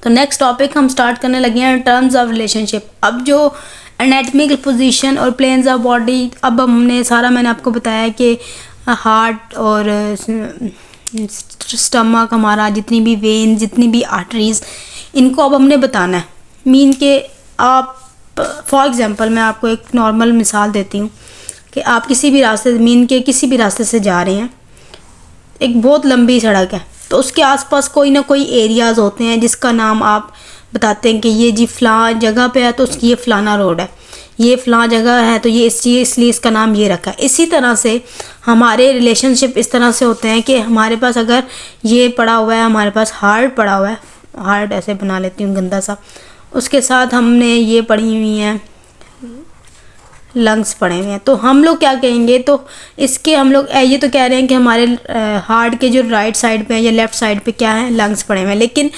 तो next topic हम start करने लगे हैं टर्म्स ऑफ रिलेशनशिप। अब जो एनाटॉमिकल पोजीशन और प्लेन्स ऑफ बॉडी, अब हमने सारा मैंने आपको बताया कि हार्ट और स्टमक, हमारा जितनी भी वेन, जितनी भी आर्टरीज, इनको अब हमने बताना है। मीन के आप फॉर एग्जांपल मैं आपको एक नॉर्मल मिसाल देती हूँ कि आप किसी भी रास्ते, मीन के किसी भी रास्ते से जा रहे हैं, एक बहुत लंबी सड़क है, तो उसके आसपास कोई ना कोई एरियाज़ होते हैं जिसका नाम आप बताते हैं कि ये जी फ़लाँ जगह पे है तो उसकी ये फ़लाना रोड है, ये फ़लाँ जगह है तो ये इसलिए इसका नाम ये रखा है। इसी तरह से हमारे रिलेशनशिप इस तरह से होते हैं कि हमारे पास अगर ये पड़ा हुआ है, हमारे पास हार्ट पड़ा हुआ है, हार्ट ऐसे बना लेती हूँ गंदा सा, उसके साथ हमने ये पड़ी हुई हैं लंग्स पड़े हुए हैं, तो हम लोग क्या कहेंगे, तो इसके हम लोग ये तो कह रहे हैं कि हमारे हार्ट के जो राइट साइड पे या लेफ़्ट साइड पे क्या है, लंग्स पड़े हुए हैं। लेकिन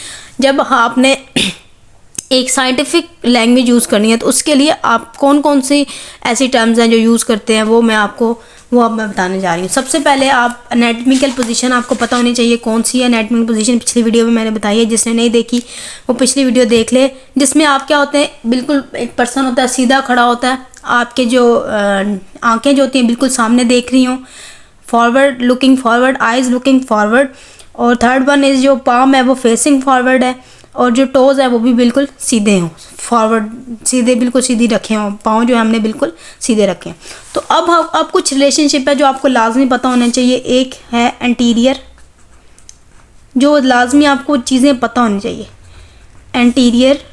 जब आपने एक साइंटिफिक लैंग्वेज यूज़ करनी है तो उसके लिए आप कौन कौन सी ऐसी टर्म्स हैं जो यूज़ करते हैं, वो अब मैं बताने जा रही हूँ। सबसे पहले आप एनाटॉमिकल पोजीशन आपको पता होनी चाहिए कौन सी है एनाटॉमिकल पोजीशन। पिछली वीडियो में मैंने बताई है, जिसने नहीं देखी वो पिछली वीडियो देख ले, जिसमें आप क्या होते हैं, बिल्कुल एक पर्सन होता है, सीधा खड़ा होता है, आपके जो आँखें जो होती हैं बिल्कुल सामने देख रही हों, forward looking forward, eyes looking forward, और थर्ड वन इज़ जो पाम है वो फेसिंग फॉरवर्ड है, और जो टोज़ है वो भी बिल्कुल सीधे हों, फॉरवर्ड सीधे बिल्कुल सीधी रखे हों, पाँव जो है हमने बिल्कुल सीधे रखे हैं। तो अब कुछ रिलेशनशिप है जो आपको लाजमी पता होना चाहिए। एक है एंटीरियर, जो लाजमी आपको चीज़ें पता होनी चाहिए, एंटीरियर,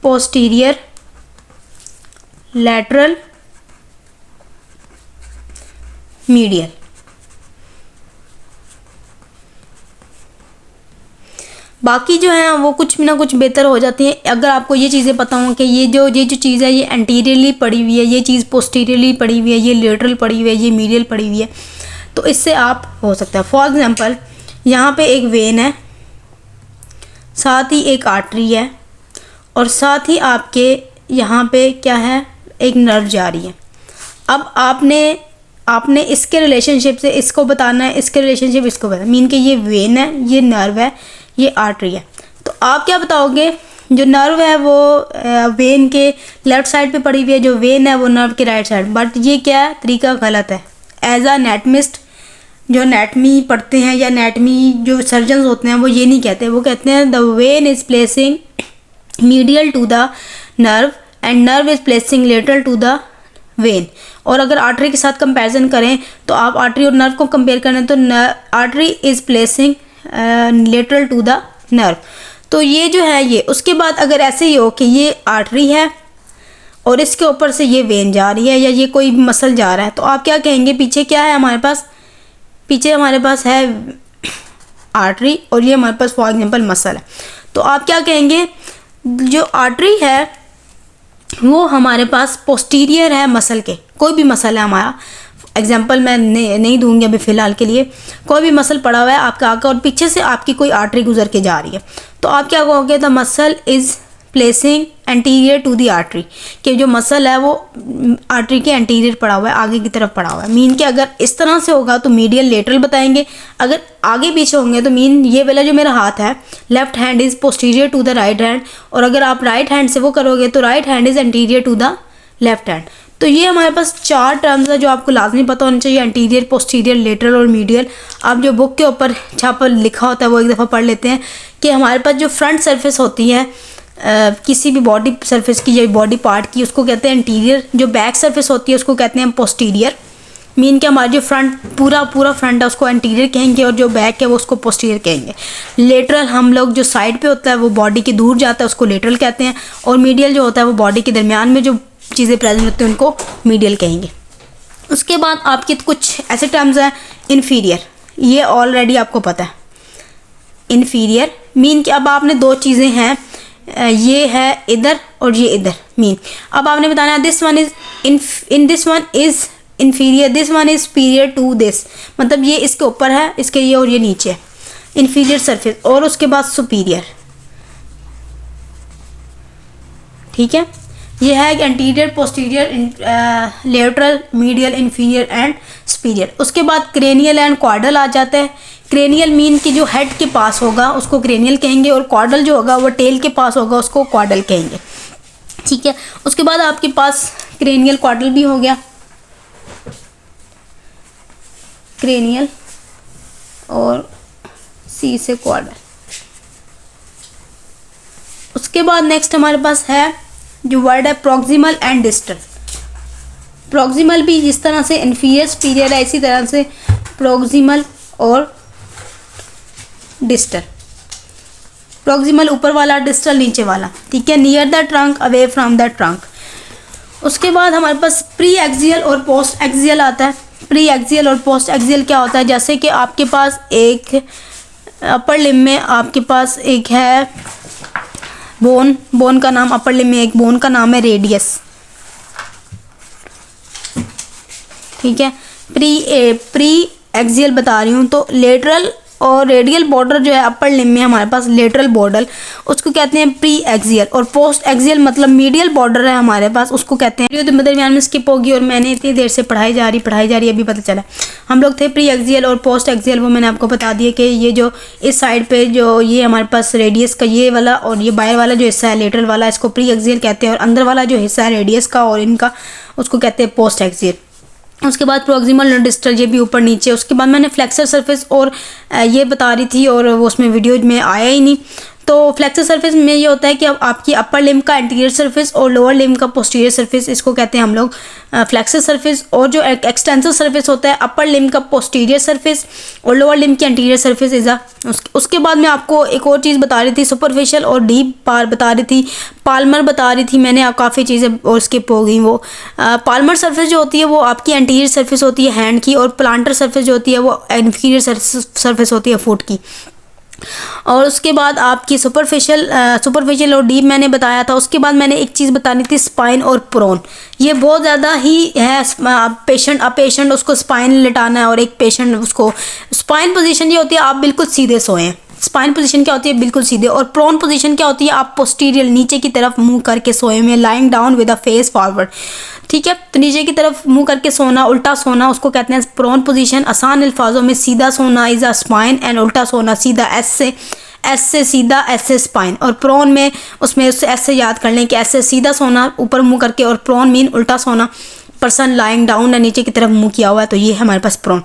पोस्टीरियर, लैटरल, मीडियल। बाकी जो है वो कुछ ना कुछ बेहतर हो जाती हैं अगर आपको ये चीज़ें पता हों कि ये जो चीज़ है ये एंटीरियरली पड़ी हुई है, ये चीज़ पोस्टीरियरली पड़ी हुई है, ये लेटरल पड़ी हुई है, ये मीडियल पड़ी हुई है, तो इससे आप हो सकता है। फॉर एग्जांपल यहाँ पे एक वेन है, साथ ही एक आर्टरी है, और साथ ही आपके यहाँ पे क्या है, एक नर्व जा रही है। अब आपने इसके रिलेशनशिप से इसको बताना है, इसके रिलेशनशिप इसको बताना, मीन कि ये वेन है, ये नर्व है, ये आर्टरी है। तो आप क्या बताओगे, जो नर्व है वो वेन के लेफ़्ट साइड पे पड़ी हुई है, जो वेन है वो नर्व के राइट साइड। बट ये क्या है, तरीका गलत है। एज अ एनाटमिस्ट जो एनाटमी पढ़ते हैं या एनाटमी जो सर्जन्स होते हैं वो ये नहीं कहते, वो कहते हैं the vein is placing medial to the nerve and nerve is placing lateral to the vein. और अगर आर्टरी के साथ कंपैरिजन करें तो आप आर्टरी और नर्व को कंपेयर करें तो artery is placing lateral to the nerve. तो ये जो है ये, उसके बाद अगर ऐसे ही हो कि ये आर्टरी है और इसके ऊपर से ये वेन जा रही है या ये कोई मसल जा रहा है, तो आप क्या कहेंगे, पीछे क्या है हमारे पास, पीछे हमारे पास है आर्टरी और ये हमारे पास फॉर एग्जांपल मसल है। तो आप क्या कहेंगे, जो आर्टरी है वो हमारे पास पोस्टीरियर है मसल के, कोई भी मसल है हमारा, एग्जाम्पल मैं नहीं दूंगी अभी फ़िलहाल के लिए, कोई भी मसल पड़ा हुआ है आपका आगे और पीछे से आपकी कोई आर्टरी गुजर के जा रही है, तो आप क्या कहोगे, the muscle is placing anterior to the artery, कि जो मसल है वो आर्टरी के एंटीरियर पड़ा हुआ है, आगे की तरफ पड़ा हुआ है। मीन कि अगर इस तरह से होगा तो मीडियल लेटरल बताएंगे, अगर आगे पीछे होंगे तो मीन ये वाला जो मेरा हाथ है, left hand is posterior to the right hand, और अगर आप राइट हैंड से वो करोगे तो right hand is anterior to the left hand. तो ये हमारे पास 4 टर्म्स है जो आपको लाजमी पता होना चाहिए, एंटीरियर, पोस्टीरियर, लेटरल और मीडियल। आप जो बुक के ऊपर छापा लिखा होता है वो एक दफ़ा पढ़ लेते हैं कि हमारे पास जो फ्रंट सरफेस होती है किसी भी बॉडी सरफेस की या बॉडी पार्ट की, उसको कहते हैं एंटीरियर, जो बैक सरफेस होती है उसको कहते हैं पोस्टीरियर। मीन कि हमारा जो फ्रंट पूरा फ्रंट है उसको एंटीरियर कहेंगे और जो बैक है वो उसको पोस्टीरियर कहेंगे। लेटरल हम लोग जो साइड पे होता है वो बॉडी के दूर जाता है उसको लेटरल कहते हैं, और मीडियल जो होता है वो बॉडी के दरमियान में जो चीज़ें प्रेजेंट होती हैं उनको मीडियल कहेंगे। उसके बाद आपके कुछ ऐसे टर्म्स हैं, इन्फीरियर, ये ऑलरेडी आपको पता है। इन्फीरियर मीन कि अब आपने 2 चीज़ें हैं, ये है इधर और ये इधर, मीन अब आपने बताना है this one is in this one is inferior, this one is superior to this, मतलब ये इसके ऊपर है, इसके ये और ये नीचे है, इन्फीरियर सरफेस, और उसके बाद सुपीरियर। ठीक है, ये है anterior, posterior, lateral, medial, inferior and superior. उसके बाद क्रेनियल एंड क्वाड्रल आ जाता है। क्रेनियल मीन की जो हेड के पास होगा उसको क्रेनियल कहेंगे, और कॉर्डल जो होगा वो टेल के पास होगा उसको कॉर्डल कहेंगे। ठीक है, उसके बाद आपके पास क्रेनियल कॉर्डल भी हो गया, क्रेनियल और सी से कॉर्डल। उसके बाद नेक्स्ट हमारे पास है जो वर्ड है प्रॉक्सिमल एंड डिस्टल। प्रॉक्सिमल भी जिस तरह से इन्फीरियर सुपीरियर है, इसी तरह से प्रॉक्सिमल और डिस्टल। प्रॉक्सिमल ऊपर वाला, डिस्टल नीचे वाला। ठीक है, near the trunk, away from the trunk. उसके बाद हमारे पास प्री एक्सियल और पोस्ट एक्सियल आता है। प्री एक्सियल और पोस्ट एक्सियल क्या होता है, जैसे कि आपके पास एक अपर लिम्ब में आपके पास एक है बोन का नाम, अपर लिम्ब में एक बोन का नाम है रेडियस। ठीक है, प्री एक्सियल बता रही हूँ, तो लेटरल और रेडियल बॉर्डर जो है अपर लिम्ब में हमारे पास लेटरल बॉर्डर, उसको कहते हैं प्री एक्सियल। और पोस्ट एक्सियल मतलब मीडियल बॉर्डर है हमारे पास, उसको कहते हैं। तो दरमियान में स्किप होगी और मैंने इतनी देर से पढ़ाई जा रही अभी पता चला। हम लोग थे प्री एक्सियल और पोस्ट एक्सियल, वो मैंने आपको बता दिया कि ये जो इस साइड पे जो ये हमारे पास रेडियस का ये वाला और ये बाहर वाला जो हिस्सा है लेटरल वाला, इसको प्री एक्सियल कहते हैं, और अंदर वाला जो हिस्सा है रेडियस का और इनका, उसको कहते हैं पोस्ट एक्सियल। उसके बाद प्रॉक्सिमल और डिस्टल, ये भी ऊपर नीचे। उसके बाद मैंने फ्लेक्सर सरफेस और ये बता रही थी और वो उसमें वीडियो में आया ही नहीं। तो फ्लेक्सर सरफेस में ये होता है कि अब आपकी अपर लिम्ब का एंटीरियर सरफेस और लोअर लिम्ब का पोस्टीरियर सरफेस, इसको कहते हैं हम लोग फ्लेक्सर सरफेस। और जो एक्सटेंसर सरफेस होता है अपर लिम्ब का पोस्टीरियर सरफेस और लोअर लिम्ब की एंटीरियर सरफेस इज उसके बाद मैं आपको एक और चीज़ बता रही थी, सुपरफिशियल और डीप पार बता रही थी, पाल्मर बता रही थी मैंने, काफ़ी चीज़ें और स्किप हो गई। वो पाल्मर सरफेस जो होती है वो आपकी एंटीरियर सरफेस होती है हैंड की, और प्लांटर सरफेस जो होती है वो इंफीरियर सरफेस होती है फुट की। और उसके बाद आपकी सुपरफिशियल और डीप मैंने बताया था। उसके बाद मैंने एक चीज़ बतानी थी, स्पाइन और प्रोन। ये बहुत ज़्यादा ही है, पेशेंट उसको स्पाइन लिटाना है और एक पेशेंट उसको स्पाइन पोजीशन ये होती है आप बिल्कुल सीधे सोएं। स्पाइन पोजीशन क्या होती है, बिल्कुल सीधे। और प्रोन पोजीशन क्या होती है, आप पोस्टीरियर नीचे की तरफ मुंह करके सोए हुए, lying down with a face forward. ठीक है, तो नीचे की तरफ मुंह करके सोना, उल्टा सोना, उसको कहते हैं प्रोन पोजीशन। आसान अल्फाजों में सीधा सोना इज अ स्पाइन एंड उल्टा सोना सीधा, एस से सीधा, एस से स्पाइन। और प्रोन में उसमें एस से याद कर लें कि एस से सीधा सोना ऊपर मुंह करके, और प्रोन मीन उल्टा सोना, पर्सन लाइंग डाउन है, नीचे की तरफ मुंह किया हुआ है, तो ये है हमारे पास प्रोन।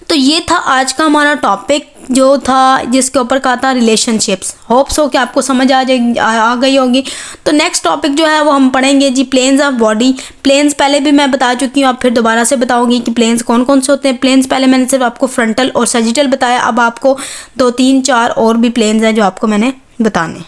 तो ये था आज का हमारा टॉपिक जो था, जिसके ऊपर कहा था रिलेशनशिप्स। होप्स हो कि आपको समझ आ गई होगी। तो नेक्स्ट टॉपिक जो है वो हम पढ़ेंगे जी प्लेन्स ऑफ बॉडी। प्लेन्स पहले भी मैं बता चुकी हूँ, अब फिर दोबारा से बताऊंगी कि प्लेन्स कौन कौन से होते हैं। प्लेन्स पहले मैंने सिर्फ आपको फ्रंटल और सैजिटल बताया, अब आपको 2 3 4 और भी प्लेन्स हैं जो आपको मैंने बताने हैं।